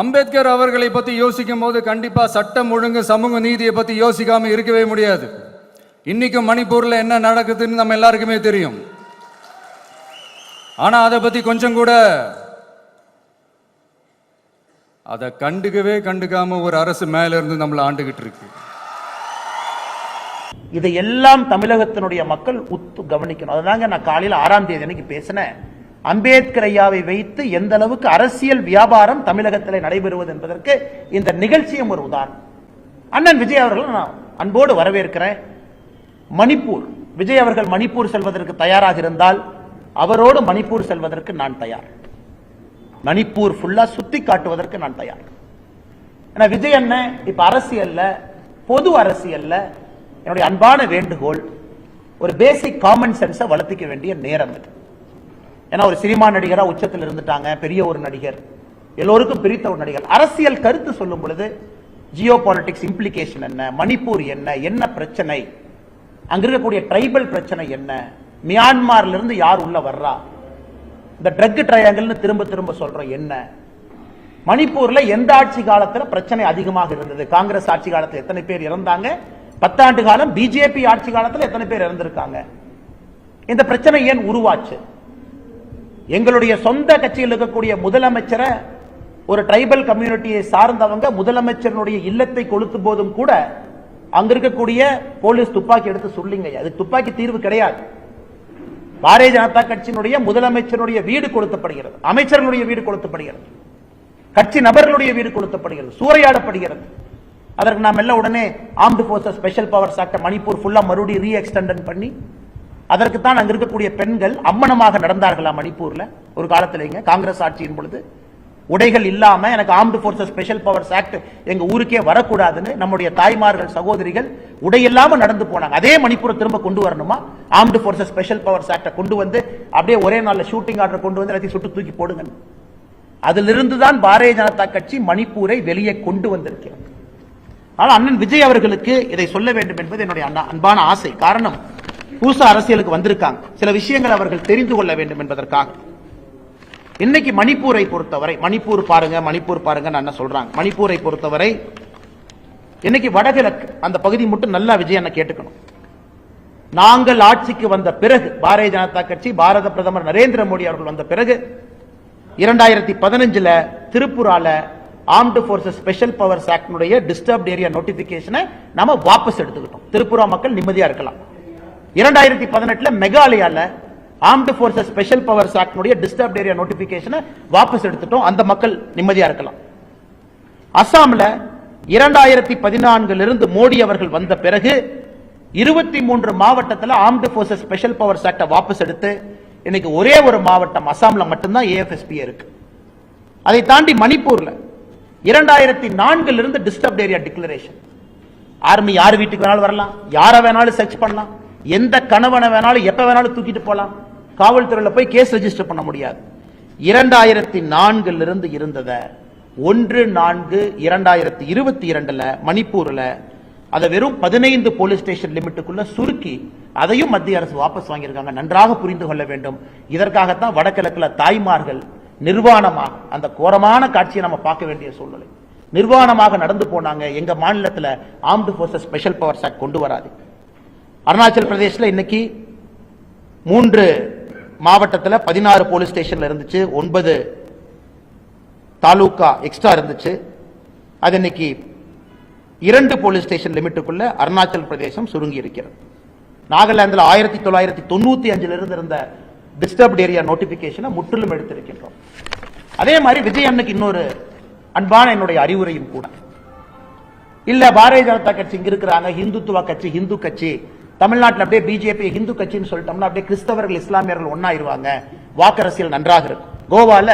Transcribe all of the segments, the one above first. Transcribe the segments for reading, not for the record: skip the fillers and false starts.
அம்பேத்கர் அவர்களை பற்றி யோசிக்கும் போது கண்டிப்பாக சட்டம் ஒழுங்கு சமூக நீதியை பற்றி யோசிக்காமல் இருக்கவே முடியாது. இன்னைக்கும் மணிப்பூரில் என்ன நடக்குதுன்னு நம்ம எல்லாருக்குமே தெரியும். ஆனால் அதை பற்றி கொஞ்சம் கூட அதை கண்டுக்காம ஒரு அரசு மேல இருந்து நம்மளை ஆண்டுகிட்டு இருக்கு. இதையெல்லாம் தமிழகத்தினுடைய மக்கள் உத்து கவனிக்கணும். அதுதாங்க நான் காலையில் 6ஆம் தேதி அன்னைக்கு பேசினேன். அம்பேத்கர் ஐயாவை வைத்து எந்த அளவுக்கு அரசியல் வியாபாரம் தமிழகத்தில் நடைபெறுவது என்பதற்கு இந்த நிகழ்ச்சியும் ஒரு உதாரணம். அண்ணன் விஜய் அவர்கள் நான் அன்போடு வரவேற்கிறேன். மணிப்பூர் விஜய் அவர்கள் மணிப்பூர் செல்வதற்கு தயாராக இருந்தால் அவரோடு மணிப்பூர் செல்வதற்கு நான் தயார். மணிப்பூர் ஃபுல்லா சுத்தி காட்டுவதற்கு நான் தயார். ஏன்னா விஜய் அண்ணன் இப்ப அரசியல்ல, பொது அரசியல்ல என்னுடைய அன்பான வேண்டுகோள், ஒரு பேசிக் காமன் சென்ஸை வளர்த்திக்க வேண்டிய நேரம் இது. ஏன்னா ஒரு சினிமா நடிகரா உச்சத்தில் இருந்துட்டாங்க, பெரிய ஒரு நடிகர், எல்லோருக்கும் பிரித்த ஒரு நடிகர். அரசியல் கருத்து சொல்லும் பொழுது ஜியோ பாலிடிக்ஸ் இம்ப்ளிகேஷன் என்ன, மணிப்பூர் என்ன, என்ன பிரச்சனை, அங்க இருக்கக்கூடிய ட்ரைபல் பிரச்சனை என்ன, மியான்மர்ல இருந்து யார் உள்ள வர்றா, இந்த ட்ரக் ட்ரையாங்கிள்னு திரும்ப திரும்ப சொல்றோம் என்ன, மணிப்பூர்ல எந்த ஆட்சி காலத்துல பிரச்சனை அதிகமாக இருந்தது, காங்கிரஸ் ஆட்சி காலத்தில் எத்தனை பேர் இறந்தாங்க, 10 ஆண்டு காலம் பிஜேபி ஆட்சி காலத்தில் எத்தனை பேர் இறந்திருக்காங்க, இந்த பிரச்சனை ஏன் உருவாச்சு, எங்களுடைய சொந்த கட்சியில் இருக்கக்கூடிய முதலமைச்சரை ஒரு ட்ரைபல் கம்யூனிட்டியை சார்ந்தவங்க முதலமைச்சருடைய இல்லத்தை கொளுத்து போதும் கூட அங்க இருக்கக்கூடிய போலீஸ் துப்பாக்கி எடுத்து சொல்லிங்க. அது துப்பாக்கி தீர்வு கிடையாது. பாரதிய ஜனதா கட்சியினுடைய முதலமைச்சருடைய வீடு கொளுத்தப்படுகிறது, அமைச்சர்களுடைய வீடு கொளுத்தப்படுகிறது, கட்சி நபர்களுடைய வீடு கொளுத்தப்படுகிறது, சூறையாடப்படுகிறது. அதற்கு நாம் எல்லாம் உடனே armed forces special powers act Manipur ஃபுல்லா மறுபடியும் ரீஎக்ஸ்டெண்ட் பண்ணி அதற்கு தான் அங்க இருக்கக்கூடிய பெண்கள் அம்மனமாக நடந்தார்களா மணிப்பூர்ல ஒரு காலத்திலேங்க காங்கிரஸ் ஆட்சியின் பொழுது. உடைகள் இல்லாம எனக்கு armed forces special powers act எங்க ஊருக்கே வரக்கூடாதுன்னு நம்முடைய தாய்மார்கள் சகோதரிகள் உடை இல்லாம நடந்து போனாங்க. அதே மணிப்பூரை திரும்ப கொண்டு வரணுமா? Armed forces special powers act கொண்டு வந்து அப்படியே ஒரே நாள்ல ஷூட்டிங் ஆர்டர் கொண்டு வந்து எல்லாத்தையும் சுட்டு தூக்கி போடுங்க. அதிலிருந்து தான் பாரதிய ஜனதா கட்சி மணிப்பூரை வெளியே கொண்டு வந்திருக்கிறது. ஆனால் அண்ணன் விஜய் அவர்களுக்கு இதை சொல்ல வேண்டும் என்பது என்னுடைய அன்பான ஆசை. காரணம், புதுசா அரசியலுக்கு வந்திருக்காங்க, சில விஷயங்கள் அவர்கள் தெரிந்து கொள்ள வேண்டும் என்பதற்காக. இன்னைக்கு மணிப்பூரை பொறுத்தவரை, மணிப்பூர் பாருங்க நான் சொல்றாங்க, மணிப்பூரை பொறுத்தவரை இன்னைக்கு வடகிழக்கு அந்த பகுதி மட்டும் நல்லா விஜய் அண்ணன் கேட்டுக்கணும். நாங்கள் ஆட்சிக்கு வந்த பிறகு, பாரதிய ஜனதா கட்சி பாரத பிரதமர் நரேந்திர மோடி அவர்கள் வந்த பிறகு 2015 திருப்புரால armed forces special powers act disturbed area நோட்டிபிகேஷனை நாம வாபஸ் எடுத்துக்கிட்டோம். திருப்புரா மக்கள் நிம்மதியா இருக்கலாம். 2018 மெகாலயால armed forces special powers act disturbed area நோட்டிபிகேஷனை வாபஸ் எடுத்துட்டோம், அந்த மக்கள் நிம்மதியா இருக்கலாம். அசாம்ல 2014 இருந்து மோடி அவர்கள் வந்த பிறகு 23 மாவட்டத்தில் armed forces special powers act வாபஸ் எடுத்து இன்னைக்கு ஒரே ஒரு மாவட்டம் அசாம்ல மட்டும்தான் ஏஎஃப்எஸ்பி இருக்கு. அதை தாண்டி மணிப்பூர்ல 2004 இருந்து டிஸ்டர்ப்ட் ஏரியா டிக்ளரேஷன். ஆர்மி யார் வீட்டுக்கு வேணாலும் வரலாம், யாரை வேணாலும் சர்ச் பண்ணலாம், எந்த கணவனை வேணாலும் எப்ப வேணாலும் தூக்கிட்டு போலாம், காவல்துறையில் போய் கேஸ் ரெஜிஸ்டர் பண்ண முடியாது. 2004 இருந்து இருந்தத 1/4/2022 மணிப்பூர்ல அதை வெறும் 15 போலீஸ் ஸ்டேஷன் லிமிட்டுக்குள்ள சுருக்கி அதையும் மத்திய அரசு வாபஸ் வாங்கியிருக்காங்க. நன்றாக புரிந்து கொள்ள வேண்டும். இதற்காகத்தான் வடகிழக்குல தாய்மார்கள் நிர்வாணமாக அந்த கோரமான காட்சியை நம்ம பார்க்க வேண்டிய சூழ்நிலை, நிர்வாணமாக நடந்து போனாங்க. எங்க மாநிலத்தில் armed forces special powers act கொண்டு வராது. அருணாச்சல் பிரதேசத்தில் இன்னைக்கு 3 மாவட்டத்தில் 16 போலீஸ் ஸ்டேஷன்ல இருந்துச்சு, 9 தாலுகா எக்ஸ்ட்ரா இருந்துச்சு. அது இன்னைக்கு 2 போலீஸ் ஸ்டேஷன் லிமிட்டுக்குள்ள அருணாச்சல் பிரதேசம் சுருங்கி இருக்கிறது. நாகாலாந்தில் 1995 இருந்து இருந்த டிஸ்டர்ப்ட் ஏரியா நோட்டிபிகேஷனை முற்றிலும் எடுத்திருக்கின்றோம். அதே மாதிரி விஜய் அண்ணனுக்கு இன்னொரு அன்பான என்னுடைய அறிவுரையும் கூட. இல்ல பாரதிய ஜனதா கட்சி இங்க இருக்கிறாங்க, இந்துத்துவ கட்சி, ஹிந்து கட்சி, தமிழ்நாட்டில் அப்படியே பிஜேபி ஹிந்து கட்சின்னு சொல்லிட்டோம்னா அப்படியே கிறிஸ்தவர்கள் இஸ்லாமியர்கள் ஒன்னாயிருவாங்க, வாக்கரசியல் நன்றாக இருக்கும். கோவால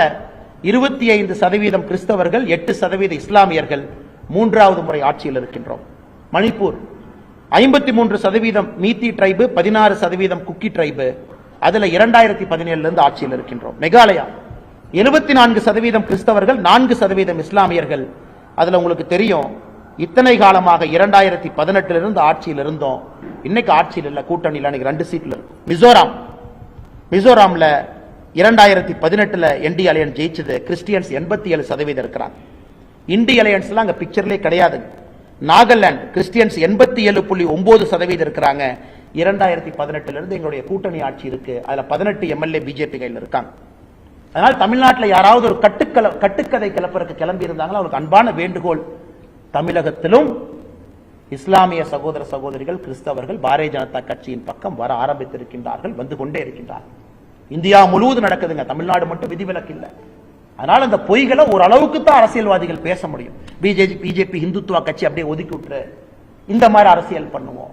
25% கிறிஸ்தவர்கள், 8% இஸ்லாமியர்கள் 3வது முறை ஆட்சியில் இருக்கின்றோம். மணிப்பூர் 53% மீத்தி ட்ரைபு, 16% குக்கி ட்ரைபு, அதுல 2017 இருந்து ஆட்சியில் இருக்கின்றோம். மெகாலயா 74% கிறிஸ்தவர்கள், 4% இஸ்லாமியர்கள். அதுல உங்களுக்கு தெரியும், இத்தனை காலமாக 2018 இருந்து ஆட்சியில் இருந்தோம், இன்னைக்கு ஆட்சியில் இல்ல, கூட்டணியில் 2 சீட்ல இருக்கும். மிசோராம்ல 2018 என்டி அலையன்ஸ் ஜெயிச்சது, கிறிஸ்டியன்ஸ் 87% இருக்கிறாங்க. இண்டி அலையன்ஸ்லாம் அங்க பிக்சர்லேயே கிடையாது. நாகாலாந்து கிறிஸ்டியன்ஸ் 87.9% இருக்கிறாங்க. 2018 இருந்து எங்களுடைய கூட்டணி ஆட்சி இருக்கு. அதுல 18 எம்எல்ஏ பிஜேபி கையில் இருக்காங்க. அதனால் தமிழ்நாட்டில் யாராவது ஒரு கட்டுக்கதை கிளப்பறதுக்கு கிளம்பி இருந்தாங்களோ அவருக்கு அன்பான வேண்டுகோள், தமிழகத்திலும் இஸ்லாமிய சகோதர சகோதரிகள் கிறிஸ்தவர்கள் பாரதிய ஜனதா கட்சியின் பக்கம் வர ஆரம்பித்திருக்கின்றார்கள், வந்து கொண்டே இருக்கின்றார்கள். இந்தியா முழுவதும் நடக்குதுங்க, தமிழ்நாடு மட்டும் விதிவிலக்கு இல்லை. அதனால அந்த பொய்களை ஓரளவுக்கு தான் அரசியல்வாதிகள் பேச முடியும். பிஜேபி இந்துத்துவா கட்சி அப்படியே ஒதுக்கி விட்டுரு, இந்த மாதிரி அரசியல் பண்ணுவோம்.